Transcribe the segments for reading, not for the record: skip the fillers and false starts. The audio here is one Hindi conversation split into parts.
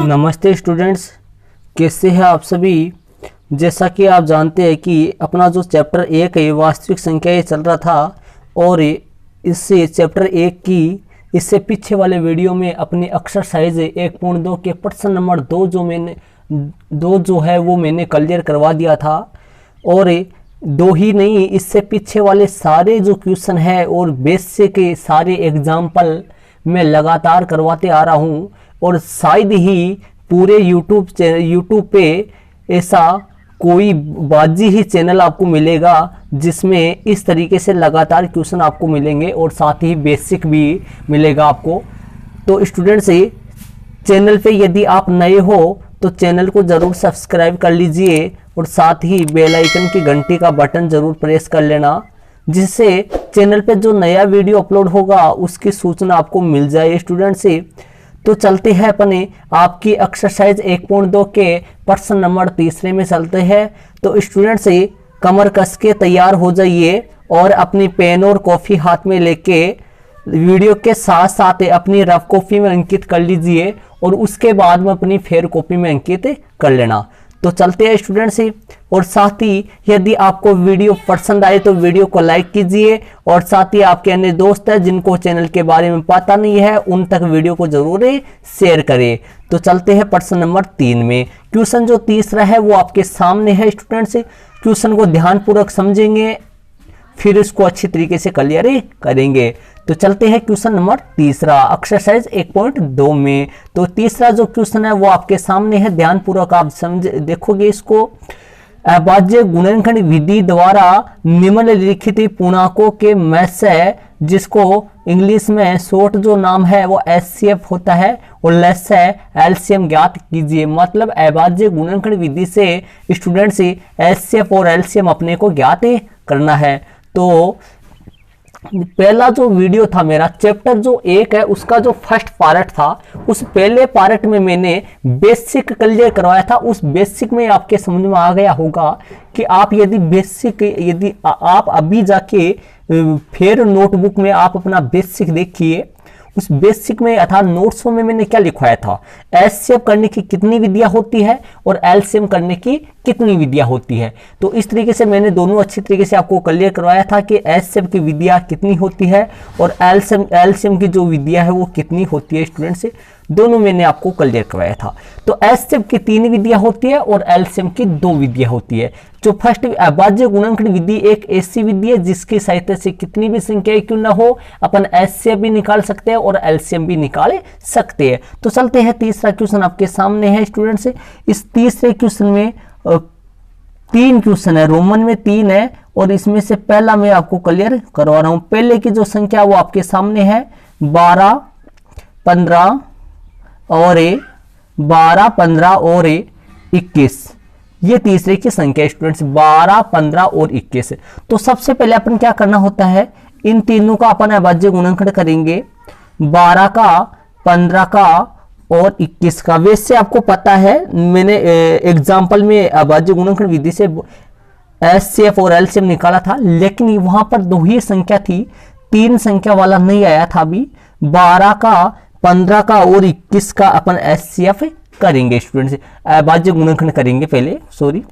नमस्ते स्टूडेंट्स, कैसे हैं आप सभी। जैसा कि आप जानते हैं कि अपना जो चैप्टर 1 है वास्तविक संख्याएं चल रहा था और इससे चैप्टर 1 की इससे पीछे वाले वीडियो में अपनी एक्सरसाइज 1.2 के प्रश्न नंबर 2 जो है वो मैंने क्लियर करवा दिया था। और दो ही नहीं, इससे पीछे वाले सारे जो क्वेश्चन है और बेसिक के सारे एग्जाम्पल मैं लगातार करवाते आ रहा हूँ। और शायद ही पूरे यूट्यूब पे ऐसा कोई बाजी ही चैनल आपको मिलेगा जिसमें इस तरीके से लगातार क्वेश्चन आपको मिलेंगे और साथ ही बेसिक भी मिलेगा आपको। तो स्टूडेंट्स, चैनल पे यदि आप नए हो तो चैनल को ज़रूर सब्सक्राइब कर लीजिए और साथ ही बेल आइकन की घंटी का बटन ज़रूर प्रेस कर लेना, जिससे चैनल पे जो नया वीडियो अपलोड होगा उसकी सूचना आपको मिल जाए। स्टूडेंट्स, तो चलते हैं अपने आपकी एक्सरसाइज 1.2 के प्रश्न नंबर 3 में चलते हैं। तो स्टूडेंट्स, कमर कस के तैयार हो जाइए और अपनी पेन और कॉफ़ी हाथ में लेके वीडियो के साथ साथ अपनी रफ कॉपी में अंकित कर लीजिए और उसके बाद में अपनी फेयर कॉपी में अंकित कर लेना। तो चलते हैं स्टूडेंट्स, और साथ ही यदि आपको वीडियो पसंद आए तो वीडियो को लाइक कीजिए और साथ ही आपके अन्य दोस्त हैं जिनको चैनल के बारे में पता नहीं है उन तक वीडियो को जरूर शेयर करें। तो चलते हैं प्रश्न नंबर 3 में। क्वेश्चन जो तीसरा है वो आपके सामने है स्टूडेंट्स। क्वेश्चन को ध्यानपूर्वक समझेंगे फिर इसको अच्छी तरीके से क्लियर करेंगे। तो चलते हैं क्वेश्चन नंबर तीसरा एक्सरसाइज 1.2 में। तो तीसरा जो क्वेश्चन है वो आपके सामने है, ध्यानपूर्वक आप समझ देखोगे इसको। अभाज्य गुणनखंड विधि द्वारा निम्नलिखित पूर्णांकों के में से, जिसको इंग्लिश में शॉर्ट जो नाम है वो एचसीएफ होता है, और लेस है एलसीएम ज्ञात कीजिए। मतलब अभाज्य गुणनखंड विधि से स्टूडेंट्स एचसीएफ और एलसीएम अपने को ज्ञात करना है। तो पहला जो वीडियो था मेरा चैप्टर जो 1 है उसका जो फर्स्ट पार्ट था, उस पहले पार्ट में मैंने बेसिक क्लियर करवाया था। उस बेसिक में आपके समझ में आ गया होगा कि आप यदि आप अभी जाके फिर नोटबुक में आप अपना बेसिक देखिए, उस बेसिक में अर्थात नोट्सों में मैंने क्या लिखवाया था, एचसीएफ करने की कितनी विधियां होती है और एलसीएम करने की कितनी विधियां होती है। तो इस तरीके से मैंने दोनों अच्छी तरीके से आपको क्लियर करवाया था कि एचसीएफ की विधियां कितनी होती है और एलसीएम की जो विधियां है वो कितनी होती है। स्टूडेंट्स, दोनों मैंने आपको क्लियर करवाया था। तो एचसीएफ की 3 विधियां होती है और एलसीएम की 2 विधियां होती है। जो फर्स्ट अभाज्य गुणनखंड विधि एक ऐसी विधि है जिसकी सहायता से कितनी भी संख्याएं क्यों ना हो अपन एचसीएफ भी निकाल सकते हैं और एलसीएम भी निकाल सकते हैं। तो चलते हैं, तीसरा क्वेश्चन आपके सामने है स्टूडेंट्स। इस तीसरे क्वेश्चन में 3 क्वेश्चन है, रोमन में 3 है और इसमें से पहला मैं आपको क्लियर करवा रहा हूं। पहले की जो संख्या वो आपके सामने है 12, 15 और 21। ये तीसरे की संख्या स्टूडेंट्स 12, 15 और 21। तो सबसे पहले अपन क्या करना होता है, इन तीनों का अपन अभाज्य गुणनखंड करेंगे, 12 का, 15 का और 21 का। वैसे आपको पता है मैंने एग्जाम्पल में अभाज्य गुणनखंड विधि से एचसीएफ और एलसीएम निकाला था, लेकिन वहां पर 2 ही संख्या थी, 3 संख्या वाला नहीं आया था। अभी 12 का, 15 का और 21 का अपन एचसीएफ करेंगे स्टूडेंट्स, अभाज्य गुणनखंड करेंगे पहले, सॉरी।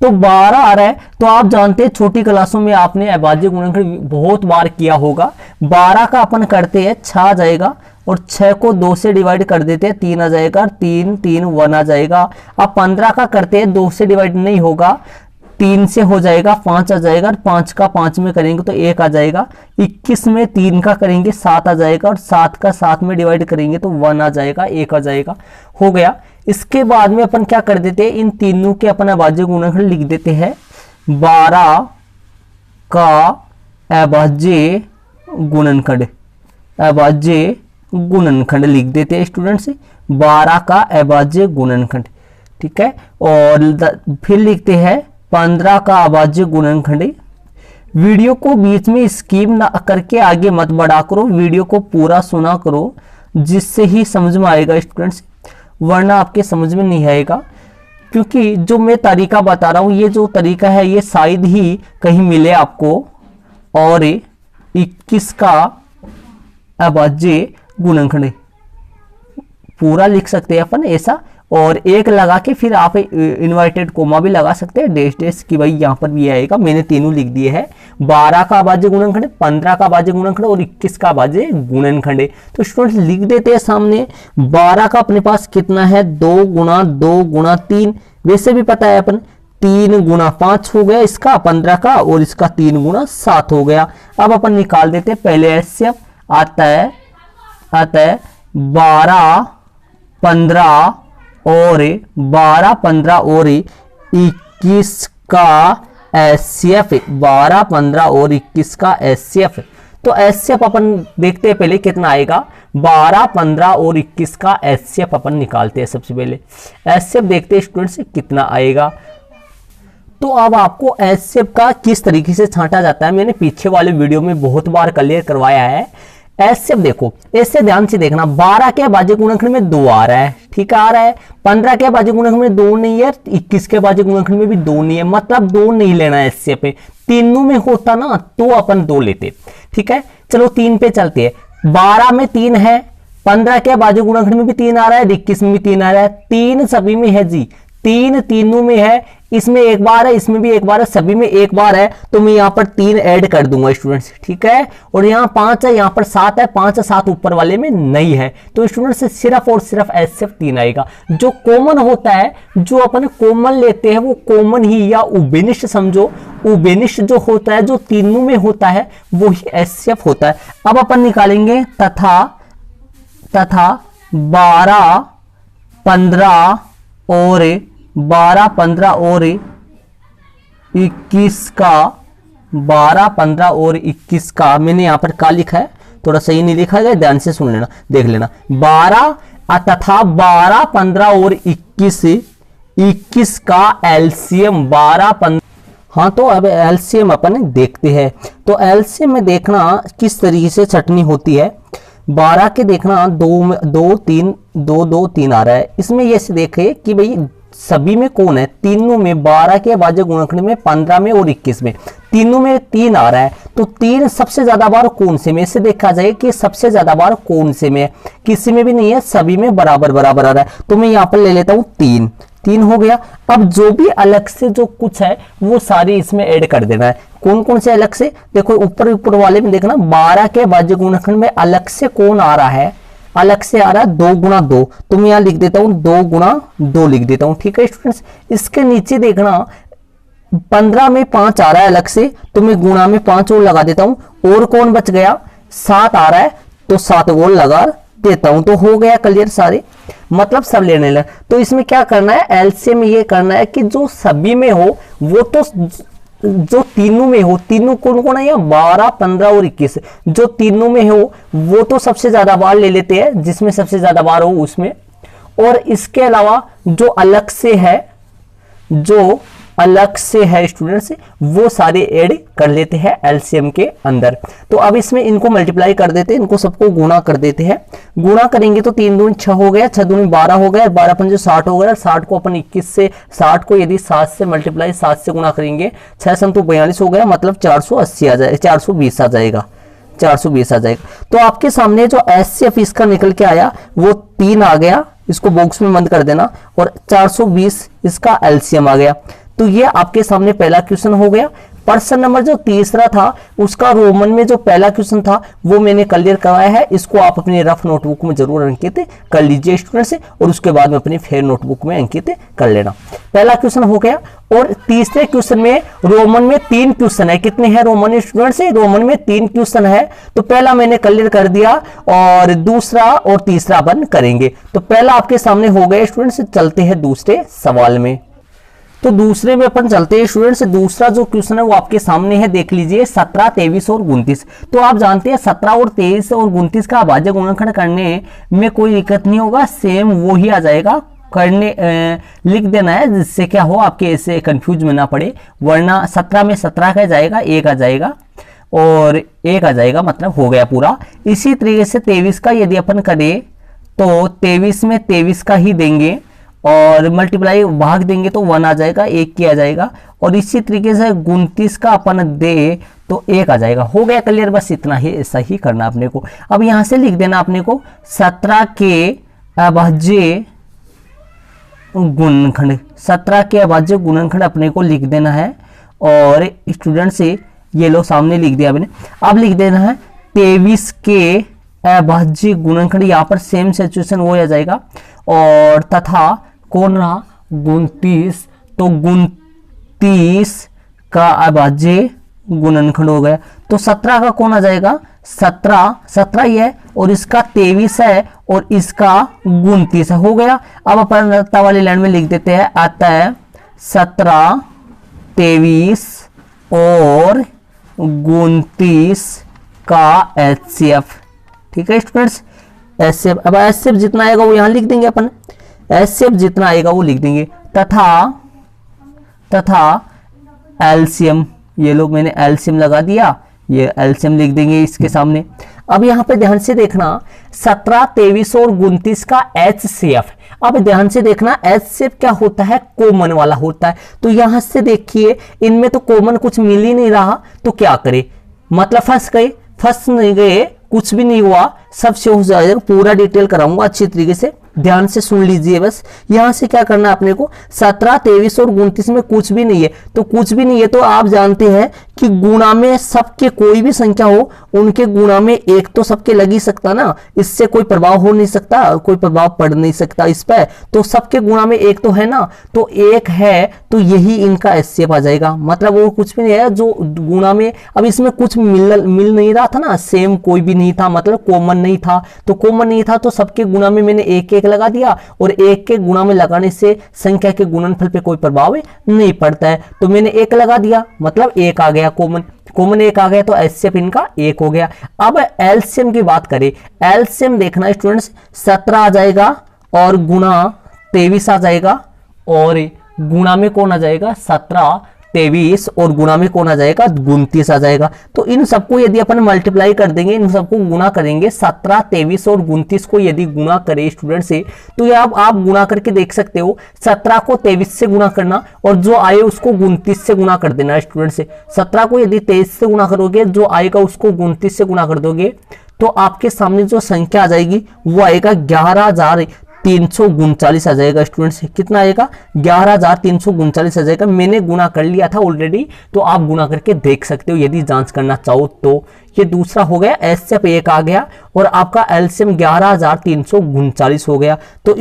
तो 12 आ रहा है, तो आप जानते हैं छोटी क्लासों में आपने अभाज्य गुणनखंड बहुत बार किया होगा। 12 का अपन करते हैं 6 आ जाएगा और 6 को 2 से डिवाइड कर देते हैं 3 आ जाएगा, 3 3 1 आ जाएगा। अब 15 का करते हैं 2 से डिवाइड नहीं होगा, 3 से हो जाएगा 5 आ जाएगा, 5 का 5 में करेंगे तो 1 आ जाएगा। 21 में 3 का करेंगे 7 आ जाएगा और 7 का 7 में डिवाइड करेंगे तो 1 आ जाएगा, 1 आ जाएगा, हो गया। इसके बाद में अपन क्या कर देते हैं, इन तीनों के अपन अभाज्य गुणनखंड लिख देते हैं। 12 का अभाज्य गुणनखंड लिख देते हैं स्टूडेंट्स, 12 का अभाज्य गुणनखंड, ठीक है। और फिर लिखते हैं 15 का अभाज्य गुणनखंड। वीडियो को बीच में स्किप ना करके आगे मत बढ़ा करो, वीडियो को पूरा सुना करो, जिससे ही समझ में आएगा स्टूडेंट्स, वरना आपके समझ में नहीं आएगा। क्योंकि जो मैं तरीका बता रहा हूं, ये जो तरीका है ये शायद ही कहीं मिले आपको। और 21 का अभाज्य गुणनखंड पूरा लिख सकते हैं अपन ऐसा, और एक लगा के फिर आप इन्वर्टेड कोमा भी लगा सकते हैं, डैश डैश की भाई यहाँ पर भी आएगा। मैंने तीनों लिख दिए हैं, 12 का अभाज्य गुणनखंड, 15 का अभाज्य गुणनखंड और 21 का अभाज्य गुणनखंड है। तो स्टूडेंट्स लिख देते हैं सामने। 12 का अपने पास कितना है, 2 गुणा 2 गुणा 3, वैसे भी पता है अपन 3 गुणा 5 हो गया इसका 15 का, और इसका 3 गुणा 7 हो गया। अब अपन निकाल देते हैं। पहले एचसीएफ आता है 12 15 और 12 15 और 21 का एचसीएफ, 12 15 और 21 का एचसीएफ। तो एचसीएफ अपन देखते हैं पहले कितना आएगा, 12 15 और 21 का एचसीएफ अपन निकालते हैं। सबसे पहले एचसीएफ देखते हैं स्टूडेंट्स कितना आएगा। तो अब आपको एचसीएफ का किस तरीके से छांटा जाता है मैंने पीछे वाले वीडियो में बहुत बार क्लियर करवाया है। एचसीएफ देखो, ऐसे ध्यान से देखना, 12 के अभाज्य गुणनखंड में 2 आ रहा है, ठीक है आ रहा है। 15 के अभाज्य गुणनखंड में 2 नहीं है, 21 के अभाज्य गुणनखंड में भी 2 नहीं है, मतलब 2 नहीं लेना है एचसीएफ पे। तीनों में होता ना तो अपन 2 लेते, ठीक है। चलो 3 पे चलते हैं। 12 में 3 है, 15 के अभाज्य गुणनखंड में भी 3 आ रहा है, 21 में भी 3 आ रहा है, 3 सभी में है जी, 3 तीनों में है, इसमें एक बार है, इसमें भी एक बार है, सभी में एक बार है, तो मैं यहाँ पर 3 ऐड कर दूंगा स्टूडेंट्स, ठीक है। और यहाँ 5 है, यहाँ पर 7 है, 5 7 ऊपर वाले में नहीं है, तो स्टूडेंट्स सिर्फ और सिर्फ एचसीएफ 3 आएगा। जो कॉमन होता है, जो अपन कॉमन लेते हैं वो कॉमन ही या उबेनिश समझो, उबेनिश जो होता है जो तीनों में होता है वो ही एचसीएफ होता है। अब अपन निकालेंगे तथा 12 15 और 12 15 और 21 का, 12 15 और 21 का मैंने यहां पर क्या लिखा है, थोड़ा सही नहीं लिखा गया, ध्यान से सुन लेना, देख लेना। 12 तथा 12 15 और 21 का एलसीएम 12 15। हाँ तो अब एलसीएम अपन देखते हैं। तो एलसीएम में देखना किस तरीके से छटनी होती है। 12 के देखना 2 3 2 2 3 आ रहा है, इसमें ये से देखे कि भाई सभी में कौन है, तीनों में, 12 के अभाज्य गुणनखंड में, 15 में और 21 में, तीनों में 3 आ रहा है। तो 3 सबसे ज्यादा बार कौन से में से देखा जाए कि सबसे ज्यादा बार कौन से में है, किसी में भी नहीं है, सभी में बराबर बराबर आ रहा है। तो मैं यहाँ पर ले लेता हूँ 3 हो गया। अब जो भी अलग से जो कुछ है वो सारी इसमें ऐड कर देना है। कौन कौन से अलग से, देखो ऊपर वाले में देखना, 12 के अभाज्य गुणनखंड में अलग से कौन आ रहा है, अलग से आ रहा है 2 गुणा 2, तो मैं यहां लिख देता हूं 2 गुणा 2 लिख देता हूं, ठीक है स्टूडेंट्स। इसके नीचे देखना 15 में 5 आ रहा है अलग से, तो मैं गुणा में 5 और लगा देता हूं। और कौन बच गया, 7 आ रहा है, तो 7 और लगा देता हूं, तो हो गया क्लियर सारे, मतलब सब लेने लगे। तो इसमें क्या करना है, एलसीएम में ये करना है कि जो सभी में हो वो तो जो तीनों में हो, तीनों कौन कौन है, या 12 15 और 21, जो तीनों में हो वो तो सबसे ज्यादा बार ले लेते हैं, जिसमें सबसे ज्यादा बार हो उसमें। और इसके अलावा जो अलग से है स्टूडेंट्स, वो सारे ऐड कर लेते हैं एलसीएम के अंदर। तो अब इसमें इनको मल्टीप्लाई कर देते हैं, इनको सबको गुणा कर देते हैं। गुणा करेंगे तो 3 दूनी 6 हो गया, 6 दूनी 12 हो गया, 12 पंजे 60 हो गया। 60 को अपन 21 से, 60 को यदि 7 से मल्टीप्लाई 7 से गुणा करेंगे, 6 7 42 हो गया, मतलब 480 आ जाएगा, 420 आ जाएगा, 420 आ जाएगा। तो आपके सामने जो एचसीएफ इसका निकल के आया वो 3 आ गया, इसको बॉक्स में बंद कर देना, और 420 इसका एलसीएम आ गया। तो ये आपके सामने पहला क्वेश्चन हो गया। प्रश्न नंबर जो तीसरा था उसका रोमन में जो पहला क्वेश्चन था वो मैंने क्लियर करवाया है, इसको आप अपनी रफ नोटबुक में जरूर अंकित कर लीजिए स्टूडेंट्स, और उसके बाद में अपनी फेयर नोटबुक में अंकित कर लेना। पहला क्वेश्चन हो गया। और तीसरे क्वेश्चन में रोमन में 3 क्वेश्चन है, कितने हैं रोमन स्टूडेंट्स, रोमन में 3 क्वेश्चन है। तो पहला मैंने क्लियर कर दिया, और दूसरा और तीसरा अपन करेंगे। तो पहला आपके सामने हो गया स्टूडेंट्स, चलते हैं दूसरे सवाल में। तो दूसरे में अपन चलते हैं स्टूडेंट्स। दूसरा जो क्वेश्चन है वो आपके सामने है, देख लीजिए, 17 23 और 29। तो आप जानते हैं 17 और 23 और 29 का अभाज्य गुणनखंड करने में कोई दिक्कत नहीं होगा, सेम वो ही आ जाएगा, करने लिख देना है, जिससे क्या हो आपके ऐसे कंफ्यूज में ना पड़े। वरना 17 में 17 का जाएगा, 1 आ जाएगा और 1 आ जाएगा, मतलब हो गया पूरा। इसी तरीके से 23 का यदि अपन करें तो 23 में 23 का ही देंगे, और मल्टीप्लाई भाग देंगे तो 1 आ जाएगा, 1 किया जाएगा। और इसी तरीके से 29 का अपन दे तो 1 आ जाएगा। हो गया क्लियर, बस इतना ही, ऐसा ही करना अपने को। अब यहां से लिख देना अपने को 17 के अभाज्य गुणनखंड, 17 के अभाज्य गुणनखंड अपने को लिख देना है। और स्टूडेंट से ये लो सामने लिख दिया मैंने। अब लिख देना है 23 के अभाज्य गुणनखंड, यहाँ पर सेम सिचुएशन वो आ जाएगा। और तथा कौन रहा 29, तो 29 का अभाज्य गुणनखंड हो गया। तो 17 का कौन आ जाएगा, 17 ही है और इसका 23 है और इसका 29 हो गया। अब अपन अतः वाली लाइन में लिख देते हैं, अतः 17, 23 और 29 का HCF। ठीक है स्टूडेंट्स, HCF। अब HCF जितना आएगा वो यहां लिख देंगे अपन, HCF जितना आएगा वो लिख देंगे। तथा LCM, ये लोग मैंने LCM लगा दिया, ये LCM लिख देंगे इसके सामने। अब यहाँ पे ध्यान से देखना 17, 23 और 29 का HCF। अब ध्यान से देखना HCF क्या होता है, कॉमन वाला होता है। तो यहां से देखिए इनमें तो कॉमन कुछ मिल ही नहीं रहा, तो क्या करे, मतलब फंस नहीं गए, कुछ भी नहीं हुआ, सब से हो जाएगा। पूरा डिटेल कराऊंगा अच्छी तरीके से, ध्यान से सुन लीजिए बस। यहां से क्या करना है अपने को, 17, 23 और 29 में कुछ भी नहीं है। तो कुछ भी नहीं है तो आप जानते हैं कि गुणा में सबके कोई भी संख्या हो उनके गुणा में एक तो सबके लग ही सकता ना, इससे कोई प्रभाव हो नहीं सकता, कोई प्रभाव पड़ नहीं सकता इस पर। तो सबके गुणा में एक तो है ना, तो एक है तो यही इनका HCF आ जाएगा। मतलब वो कुछ भी नहीं है जो गुणा में, अब इसमें कुछ मिल नहीं रहा था ना, सेम कोई भी नहीं था, मतलब कॉमन नहीं था। तो कॉमन नहीं था तो सबके गुणा में मैंने एक एक लगा दिया, और एक के गुणा में लगाने से संख्या के गुणनफल पे कोई प्रभाव नहीं पड़ता है। तो मैंने एक लगा दिया, मतलब एक आ गया कॉमन एक आ गया, तो HCF इनका एक हो गया। अब LCM की बात करें, LCM देखना स्टूडेंट्स, 17 आ जाएगा और गुणा 23 आ जाएगा, और गुणा में कौन आ जाएगा 17, 23 और गुणा में कौन आ जाएगा 29 आ जाएगा। तो इन सबको यदि अपन मल्टीप्लाई कर देंगे, इन सबको गुणा करेंगे, 17, 23 और 29 को यदि गुणा करें स्टूडेंट से, तो ये आप गुणा करके देख सकते हो। 17 को 23 से गुणा करना और जो आए उसको 29 से गुणा कर देना स्टूडेंट से। 17 को यदि 23 से गुणा करोगे, जो आएगा उसको 29 से गुणा कर दोगे, तो आपके सामने जो संख्या आ जाएगी वो आएगा 11,339 आ जाएगा स्टूडेंट्स। कितना आएगा 11,339 आ जाएगा। मैंने गुणा कर लिया था ऑलरेडी, तो आप गुणा करके देख सकते हो यदि जांच करना चाहो तो। ये दूसरा हो गया, HCF एक आ गया और आपका LCM 11,339 हो गया। तो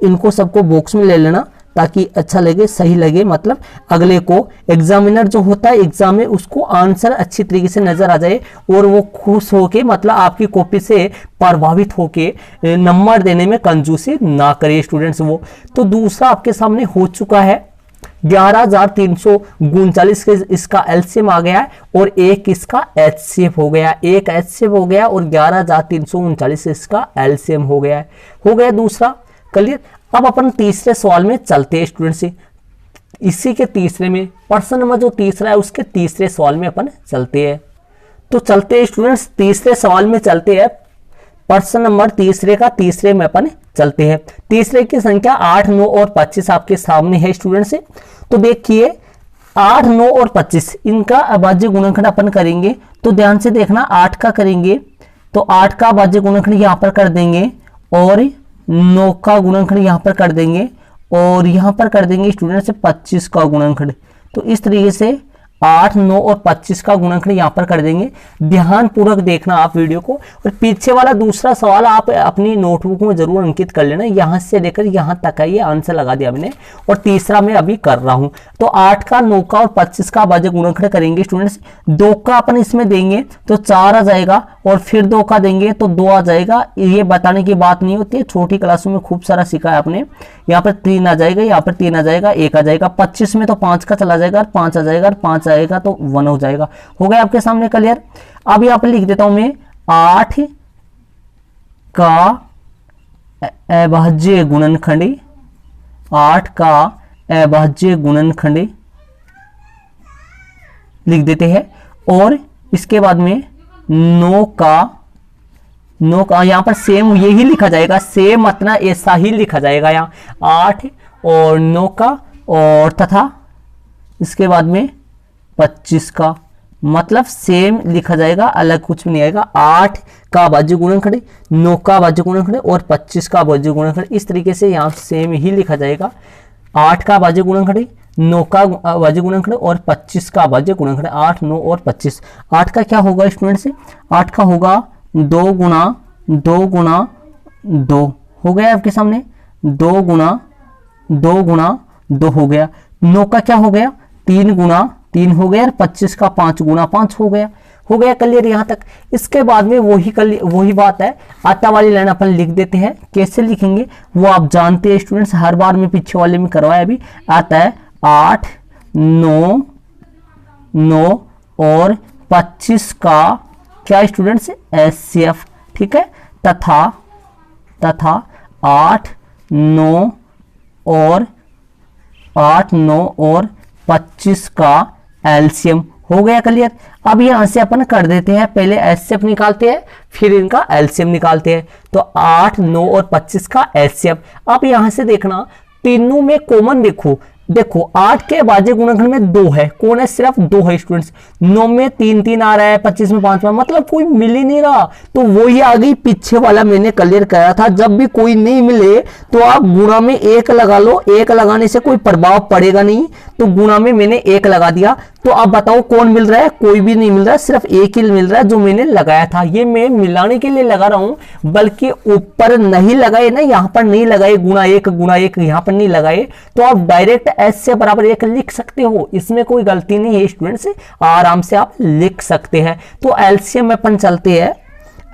इनको सबको बॉक्स में ले लेना ताकि अच्छा लगे, सही लगे, मतलब अगले को एग्जामिनर जो होता है एग्जाम में उसको आंसर अच्छी तरीके से नजर आ जाए और वो खुश होके, मतलब आपकी कॉपी से प्रभावित होके नंबर देने में कंजूसी ना करे स्टूडेंट्स वो। तो दूसरा आपके सामने हो चुका है, 11,339 के इसका LCM आ गया है और एक इसका HCF हो गया, एक HCF हो गया और 11,339 इसका LCM हो गया है। हो गया दूसरा क्लियर। अब अपन तीसरे सवाल में चलते हैं स्टूडेंट से। इसी के तीसरे में प्रश्न नंबर जो तीसरा है उसके तीसरे सवाल में अपन चलते हैं। तो चलते हैं स्टूडेंट्स, तीसरे सवाल में चलते हैं। प्रश्न नंबर तीसरे का तीसरे में अपन चलते हैं। तीसरे की संख्या 8, 9 और 25 आपके सामने है स्टूडेंट से। तो देखिए 8, 9 और 25 इनका अभाज्य गुणनखंड अपन करेंगे। तो ध्यान से देखना, 8 का करेंगे तो 8 का अभाज्य गुणनखंड यहां पर कर देंगे और 9 का गुणनखंड यहां पर कर देंगे और यहां पर कर देंगे स्टूडेंट से 25 का गुणनखंड। तो इस तरीके से 8, 9 और 25 का गुणनखंड यहां पर कर देंगे। ध्यान पूर्वक देखना आप वीडियो को, और पीछे वाला दूसरा सवाल आप अपनी नोटबुक में जरूर अंकित कर लेना। यहां से लेकर यहां तक है, ये आंसर लगा दिया मैंने, और तीसरा मैं अभी कर रहा हूं। तो 8 का, 9 का और 25 का अभाज्य गुणनखंड करेंगे स्टूडेंट्स। 2 का अपन इसमें देंगे तो 4 आ जाएगा और फिर 2 का देंगे तो 2 आ जाएगा। ये बताने की बात नहीं होती है, छोटी क्लासों में खूब सारा सीखा है आपने। यहाँ पर 3 आ जाएगा, यहाँ पर 3 आ जाएगा, 1 आ जाएगा। 25 में तो 5 का चला जाएगा और 5 आ जाएगा और 5 आएगा तो 1 हो जाएगा। हो गया आपके सामने क्लियर। अब यहाँ पर लिख देता हूं मैं 8 का अभाज्य गुणनखंड, 8 का अभाज्य गुणनखंड लिख देते हैं। और इसके बाद में 9 का यहां पर सेम यही लिखा जाएगा, सेम अपना ऐसा ही लिखा जाएगा यहाँ 8 और 9 का, और तथा इसके बाद में 25 का। मतलब सेम लिखा जाएगा, अलग कुछ भी नहीं आएगा। 8 का अभाज्य गुणनखंड, 9 का अभाज्य गुणनखंड और 25 का अभाज्य गुणनखंड, इस तरीके से यहाँ सेम ही लिखा जाएगा। 8 का अभाज्य गुणनखंड, 9 का अभाज्य गुणनखंड और 25 का अभाज्य गुणनखंड। 8, 9 और 25। 8 का क्या होगा स्टूडेंट से? 8 का होगा 2 गुणा 2 गुणा 2 हो गया आपके सामने, 2 गुणा 2 गुणा 2 हो गया। 9 का क्या हो गया? 3 गुणा 3 हो गया और 25 का 5 गुणा 5 हो गया। हो गया क्लियर यहाँ तक। इसके बाद में वही बात है, आता वाली लाइन अपन लिख देते हैं। कैसे लिखेंगे वो आप जानते हैं स्टूडेंट्स, हर बार में पीछे वाले में करवाया अभी। आता है 8, 9, 9 और 25 का क्या स्टूडेंट्स? एचसीएफ, ठीक है। तथा 8, 9 और 25 का एलसीएम। हो गया क्लियर। अब यहां से अपन कर देते हैं, पहले एचसीएफ निकालते हैं फिर इनका एलसीएम निकालते हैं। तो 8, 9 और 25 का एचसीएफ। अब यहां से देखना, तीनों में कॉमन देखो 8 के अभाज्य गुणनखंड में 2 है, कौन है? सिर्फ 2 है स्टूडेंट्स। 9 में 3 3 आ रहा है, 25 में 5 मतलब कोई मिल ही नहीं रहा। तो वही आ गई पीछे वाला मैंने क्लियर कराया था, जब भी कोई नहीं मिले तो आप गुणा में 1 लगा लो। 1 लगाने से कोई प्रभाव पड़ेगा नहीं, तो गुणा में मैंने 1 लगा दिया। तो अब बताओ कौन मिल रहा है? कोई भी नहीं मिल रहा है, सिर्फ 1 ही मिल रहा है जो मैंने लगाया था। ये मैं मिलाने के लिए लगा रहा हूं, बल्कि ऊपर नहीं लगाए ना, यहां पर नहीं लगाए गुणा 1 यहां पर नहीं लगाए, तो आप डायरेक्ट एच से बराबर 1 लिख सकते हो। इसमें कोई गलती नहीं है स्टूडेंट्स, आराम से आप लिख सकते हैं। तो एलसीएम में अपन चलते हैं।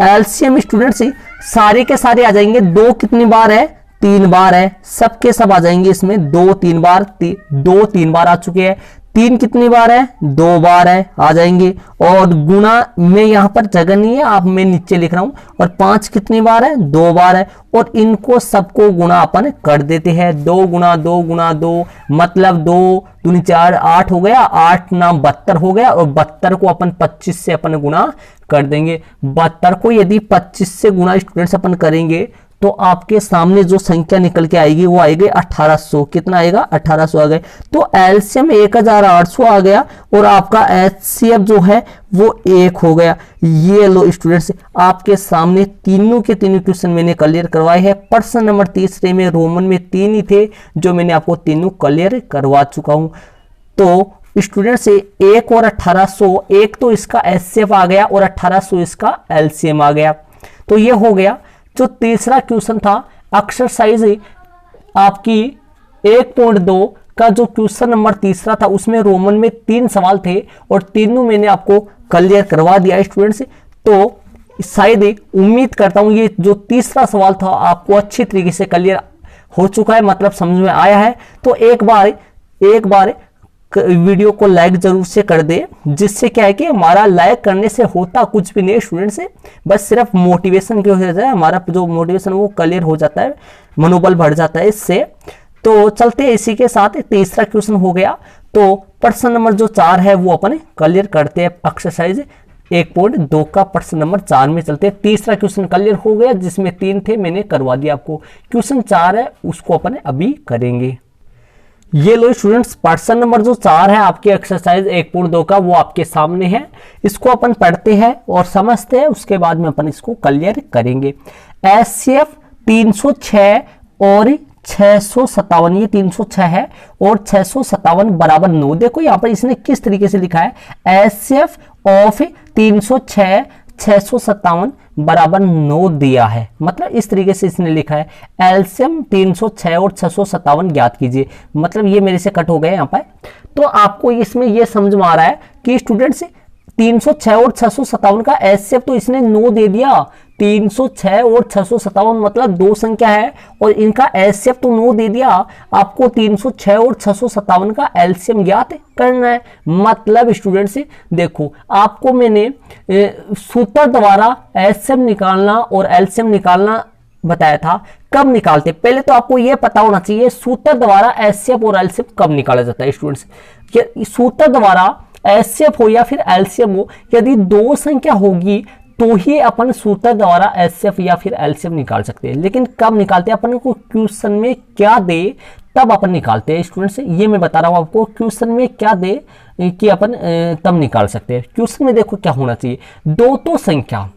एलसीएम स्टूडेंट्स सारे के सारे आ जाएंगे। 2 कितनी बार है? 3 बार है। सबके सब आ जाएंगे इसमें। 2 3 बार, 2 3 बार आ चुके हैं। 3 कितनी बार है? 2 बार है, आ जाएंगे। और गुणा में यहां पर जगह नहीं है, आप मैं नीचे लिख रहा हूं। और 5 कितनी बार है? 2 बार है। और इनको सबको गुणा अपन कर देते हैं। 2 गुणा 2 गुणा 2 मतलब 2 दूनी 4, 8 हो गया। 8 ना 72 हो गया। और 72 को अपन 25 से अपन गुणा कर देंगे। 72 को यदि 25 से गुणा स्टूडेंट्स अपन करेंगे तो आपके सामने जो संख्या निकल के आएगी वो आएगी 1800। कितना आएगा? 1800 आ गए। तो एलसीएम 1800 आ गया और आपका एचसीएफ जो है वो 1 हो गया। ये लो स्टूडेंट्स, आपके सामने तीनों के तीनों क्वेश्चन मैंने क्लियर करवाए हैं। प्रश्न नंबर 3 में रोमन में 3 ही थे जो मैंने आपको तीनों क्लियर करवा चुका हूं। तो स्टूडेंट्स 1 और 1800, एक तो इसका एचसीएफ आ गया और 1800 इसका एलसीएम आ गया। तो ये हो गया। जो तीसरा क्वेश्चन था एक्सरसाइज आपकी 1.2 का जो क्वेश्चन नंबर तीसरा था, उसमें रोमन में 3 सवाल थे और तीनों मैंने आपको क्लियर करवा दिया स्टूडेंट्स। तो शायद उम्मीद करता हूं ये जो तीसरा सवाल था आपको अच्छी तरीके से क्लियर हो चुका है, मतलब समझ में आया है। तो एक बार वीडियो को लाइक जरूर से कर दे, जिससे क्या है कि हमारा लाइक करने से होता कुछ भी नहीं स्टूडेंट से, बस सिर्फ मोटिवेशन की वजह से हमारा जो मोटिवेशन वो क्लियर हो जाता है, मनोबल बढ़ जाता है इससे। तो चलते हैं इसी के साथ। तीसरा क्वेश्चन हो गया। तो प्रश्न नंबर जो 4 है वो अपन क्लियर करते हैं। एक्सरसाइज 1.2 का प्रश्न नंबर 4 में चलते हैं। तीसरा क्वेश्चन क्लियर हो गया, जिसमें 3 थे मैंने करवा दिया आपको। क्वेश्चन 4 है उसको अपन अभी करेंगे। ये लो स्टूडेंट्स, प्रश्न नंबर जो 4 है आपके एक्सरसाइज 1.2 का, वो आपके सामने है। इसको अपन पढ़ते हैं और समझते हैं, उसके बाद में अपन इसको क्लियर करेंगे। एचसीएफ 306 और 657, ये 306 है और 657 बराबर 9। देखो यहाँ पर इसने किस तरीके से लिखा है, एचसीएफ ऑफ 306 657 बराबर 9 दिया है, मतलब इस तरीके से इसने लिखा है। एलसीएम 306 और 657 ज्ञात कीजिए, मतलब ये मेरे से कट हो गए यहाँ पर। तो आपको इसमें ये समझ में आ रहा है कि स्टूडेंट्स 306 और 657 का एचसीएफ तो इसने 9 दे दिया। 306 और 657 मतलब 2 संख्या है और इनका एचसीएफ तो 9 दे दिया। आपको 306 और 657 का एलसीएम ज्ञात करना है। मतलब स्टूडेंट्स देखो, आपको मैंने सूत्र द्वारा एचसीएम निकालना और एलसीएम निकालना बताया था। कब निकालते, पहले तो आपको यह पता होना चाहिए सूत्र द्वारा एचसीएफ और एलसीएम कब निकाला जाता है। स्टूडेंट्स सूत्र द्वारा एचसीएफ हो या फिर एलसीएम हो, यदि 2 संख्या होगी तो ही अपन सूत्र द्वारा एचसीएफ या फिर एलसीएम निकाल सकते हैं। लेकिन कब निकालते हैं, अपन को क्वेश्चन में क्या दे तब अपन निकालते हैं स्टूडेंट्स। ये मैं बता रहा हूँ आपको क्वेश्चन में क्या दे कि अपन तब निकाल सकते हैं। क्वेश्चन में देखो क्या होना चाहिए, दो तो संख्या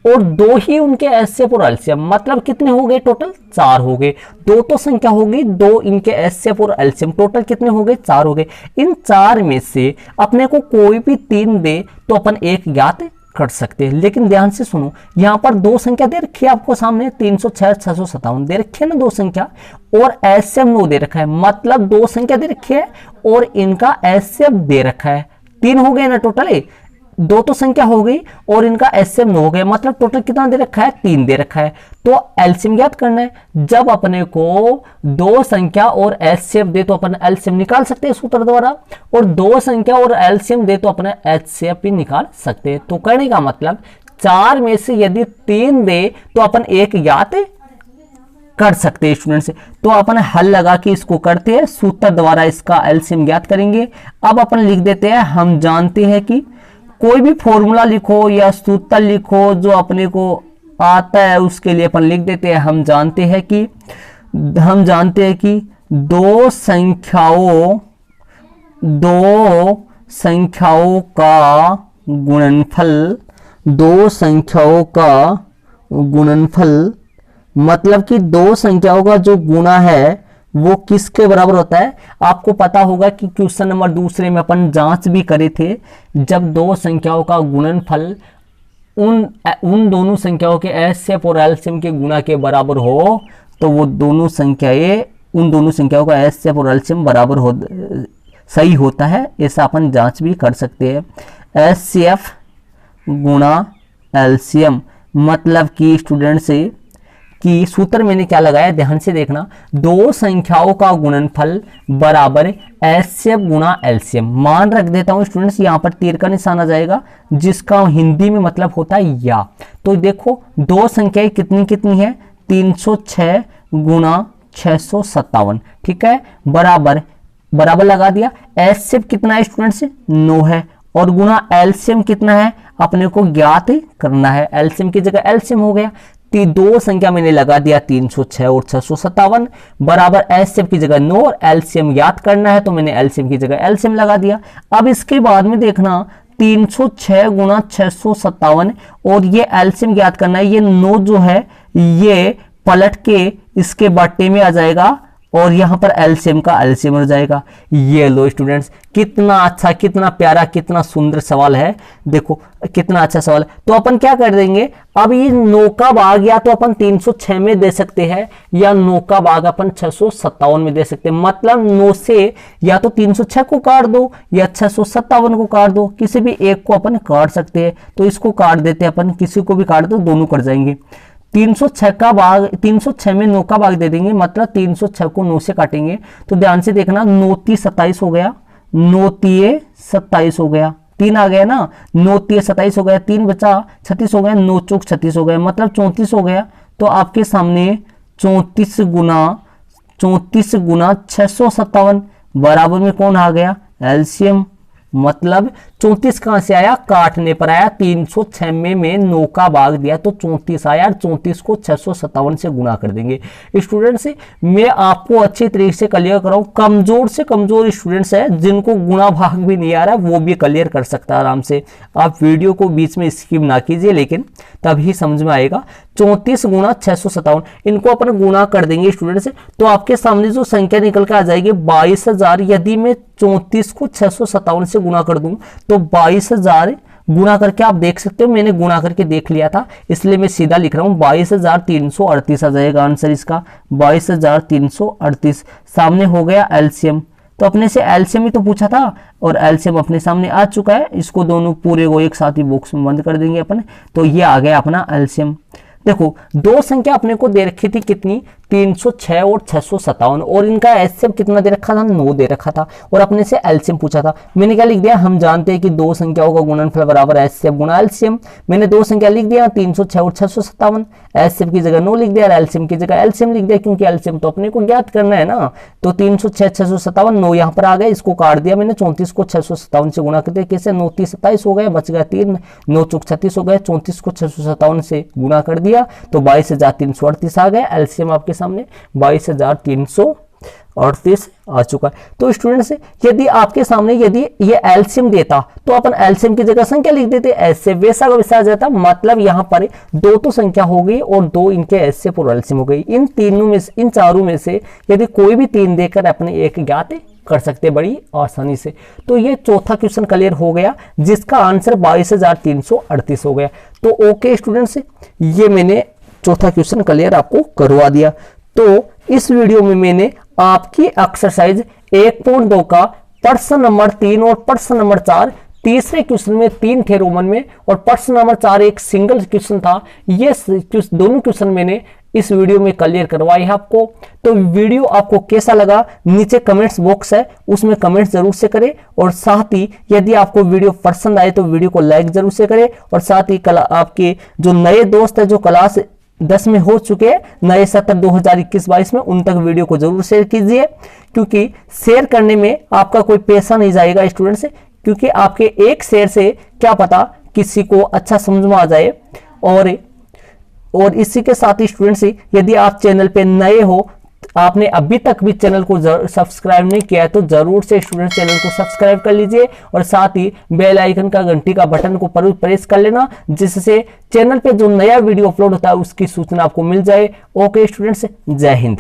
और दो ही उनके एचसीएफ और एलसीएम, मतलब कितने हो गए टोटल, 4 हो गए। दो तो संख्या होगी, दो इनके एचसीएफ और एलसीएम, टोटल कितने हो गए, 4 हो गए। इन 4 में से अपने को कोई भी 3 दे तो अपन एक ज्ञात कर सकते हैं। लेकिन ध्यान से सुनो, यहां पर दो संख्या दे रखी है आपको सामने, 306 657 दे रखी है ना दो संख्या, और एचसीएफ 9 दे रखा है, मतलब दो संख्या दे रखी है और इनका एचसीएफ दे रखा है। 3 हो गए ना टोटल, दो तो संख्या हो गई और इनका एचसीएफ 9 हो गया, मतलब टोटल कितना दे रखा है, 3 दे रखा है। तो एलसीएम ज्ञात करना है। जब अपने को दो संख्या और एचसीएफ दे तो अपन एलसीएम निकाल सकते हैं सूत्र द्वारा, और दो संख्या और एलसीएम दे तो अपने एचसीएफ भी निकाल सकते हैं। तो करने का मतलब 4 में से यदि 3 दे तो अपन एक ज्ञात कर सकते हैं स्टूडेंट्स। तो अपन हल लगा के इसको करते हैं, सूत्र द्वारा इसका एलसीएम ज्ञात करेंगे। अब अपन लिख देते हैं, हम जानते हैं कि कोई भी फॉर्मूला लिखो या सूत्र लिखो जो अपने को आता है उसके लिए अपन लिख देते हैं, हम जानते हैं कि दो संख्याओं का गुणनफल, मतलब कि दो संख्याओं का जो गुणा है वो किसके बराबर होता है। आपको पता होगा कि क्वेश्चन नंबर दूसरे में अपन जांच भी करे थे, जब दो संख्याओं का गुणनफल उन दोनों संख्याओं के एचसीएफ और एलसीएम के गुणा के बराबर हो तो वो दोनों संख्याएं, उन दोनों संख्याओं का एचसीएफ और एलसीएम बराबर हो, सही होता है। ऐसा अपन जांच भी कर सकते हैं। एचसीएफ गुणा एलसीएम, मतलब कि स्टूडेंट से कि सूत्र मैंने क्या लगाया, ध्यान से देखना, दो संख्याओं का गुणनफल बराबर एचसीएफ गुणा एलसीएम। मान रख देता हूं स्टूडेंट्स, यहां पर तीर का निशान आ जाएगा जिसका हिंदी में मतलब होता है या। तो देखो दो संख्याएं कितनी कितनी है, 306 गुणा 657, ठीक है, बराबर लगा दिया। एचसीएफ कितना है स्टूडेंट्स, 9 है, और गुणा एलसीएम कितना है अपने को ज्ञात करना है। एलसीएम की जगह एलसीएम हो गया, दो संख्या मैंने लगा दिया 306 और 657 बराबर एचसीएफ की जगह 9 और एलसीएम ज्ञात करना है तो मैंने एलसीएम की जगह एलसीएम लगा दिया। अब इसके बाद में देखना 306 गुणा 657 और ये एलसीएम ज्ञात करना है। ये 9 जो है ये पलट के इसके बट्टे में आ जाएगा और यहां पर एलसीएम का एलसीएम हो जाएगा। ये लो स्टूडेंट्स, कितना अच्छा, कितना प्यारा, कितना सुंदर सवाल है, देखो कितना अच्छा सवाल है। तो अपन क्या कर देंगे, अब ये 9 का भाग या तो अपन 306 में दे सकते हैं या 9 का भाग अपन 657 में दे सकते हैं। मतलब 9 से या तो 306 को काट दो या 657 को काट दो, किसी भी एक को अपन काट सकते हैं। तो इसको काट देते हैं अपन, किसी को भी काट दो, दोनों कट जाएंगे। 306 का भाग, 306 में 9 का भाग दे देंगे, मतलब 306 को 9 से काटेंगे। तो ध्यान से देखना, 9 3 27 हो गया, 9 3 27 हो गया, 3 आ गया ना, 9 3 27 हो गया, 3 बचा 36 हो गया, 9 चौक 36 हो गया, मतलब 34 हो गया। तो आपके सामने 34 गुना 657 बराबर में कौन आ गया, एलसीएम। मतलब 34 कहां से आया, काटने पर आया, 306 में 9 का भाग दिया तो 34 आया, 34 को 657 से गुणा कर देंगे। स्टूडेंट्स मैं आपको अच्छी तरीके से क्लियर कराऊं, कमजोर से कमजोर स्टूडेंट्स है जिनको गुणा भाग भी नहीं आ रहा वो भी क्लियर कर सकता है आराम से। आप वीडियो को बीच में स्किप ना कीजिए, लेकिन तभी समझ में आएगा। 34 गुणा 657 इनको अपन गुणा कर देंगे स्टूडेंट्स, तो आपके सामने जो संख्या निकल के आ जाएगी 22,000। यदि मैं 34 को 657 से गुणा कर दूं तो 22,000 गुणा करके आप देख सकते हो, मैंने गुणा करके देख लिया था इसलिए मैं सीधा लिख रहा हूं, 22,338 आ जाएगा आंसर इसका, 22,338। सामने हो गया एलसीएम, तो अपने से एलसीएम ही तो पूछा था और एलसीएम अपने सामने आ चुका है। इसको दोनों पूरे को एक साथ ही बॉक्स में बंद कर देंगे अपन, तो ये आ गया अपना एलसीएम। देखो दो संख्या अपने को दे रखी थी कितनी, 306 और 657, और इनका एचसीएफ कितना दे रखा था, 9 दे रखा था, और अपने से एलसीएम पूछा था। मैंने क्या लिख दिया, हम जानते हैं कि दो संख्याओं का गुणनफल बराबर एचसीएफ गुणा एलसीएम। मैंने दो संख्या लिख दिया 306 और 657, एचसीएफ की जगह 9 लिख दिया, एलसीएम की जगह एलसीएम लिख दिया, क्योंकि एलसीएम तो अपने को ज्ञात करना है ना। तो 306 657 9 यहाँ पर आ गया, इसको काट दिया मैंने, 34 को 657 से गुणा कर दिया, कैसे 9 3 27 हो गया, बच गया 3, 9 चौक 36 हो गया, 34 को 657 से गुणा कर दिया तो 22,338 आ गया। एलसीएम आपके सामने 22,338 38 आ चुका है। तो स्टूडेंट्स यदि आपके सामने यदि ये एलसीएम देता तो अपन एलसीएम की जगह संख्या लिख देते, ऐसे वैसा का वैसा आ जाता। मतलब यहाँ पर 2 तो संख्या हो गई और 2 इनके ऐसे पूरा एलसीएम हो गई। इन तीनों में से, इन चारों में से यदि कोई भी 3 देकर अपने एक ज्ञात कर सकते बड़ी आसानी से। तो ये चौथा क्वेश्चन क्लियर हो गया जिसका आंसर 22,338 हो गया। तो ओके स्टूडेंट्स, ये मैंने चौथा क्वेश्चन क्लियर आपको करवा दिया। तो इस वीडियो में मैंने आपकी एक्सरसाइज 1.2 का प्रश्न नंबर 3 और प्रश्न नंबर 4, तीसरे क्वेश्चन में 3 थे रोमन में और प्रश्न नंबर 4 एक सिंगल क्वेश्चन था, ये दोनों क्वेश्चन मैंने इस वीडियो में क्लियर करवाई है आपको। तो वीडियो आपको कैसा लगा नीचे कमेंट्स बॉक्स है उसमें कमेंट्स जरूर से करें, और साथ ही यदि आपको वीडियो पसंद आए तो वीडियो को लाइक जरूर से करें, और साथ ही आपके जो नए दोस्त है जो क्लास 10 में हो चुके हैं नए सत्र 2021-22 में, उन तक वीडियो को जरूर शेयर कीजिए, क्योंकि शेयर करने में आपका कोई पैसा नहीं जाएगा स्टूडेंट्स, क्योंकि आपके एक शेयर से क्या पता किसी को अच्छा समझ में आ जाए। और इसी के साथ ही स्टूडेंट्स यदि आप चैनल पे नए हो, आपने अभी तक भी चैनल को सब्सक्राइब नहीं किया है तो जरूर से स्टूडेंट चैनल को सब्सक्राइब कर लीजिए, और साथ ही बेल आइकन का घंटी का बटन को प्रेस कर लेना, जिससे चैनल पे जो नया वीडियो अपलोड होता है उसकी सूचना आपको मिल जाए। ओके स्टूडेंट्स, जय हिंद।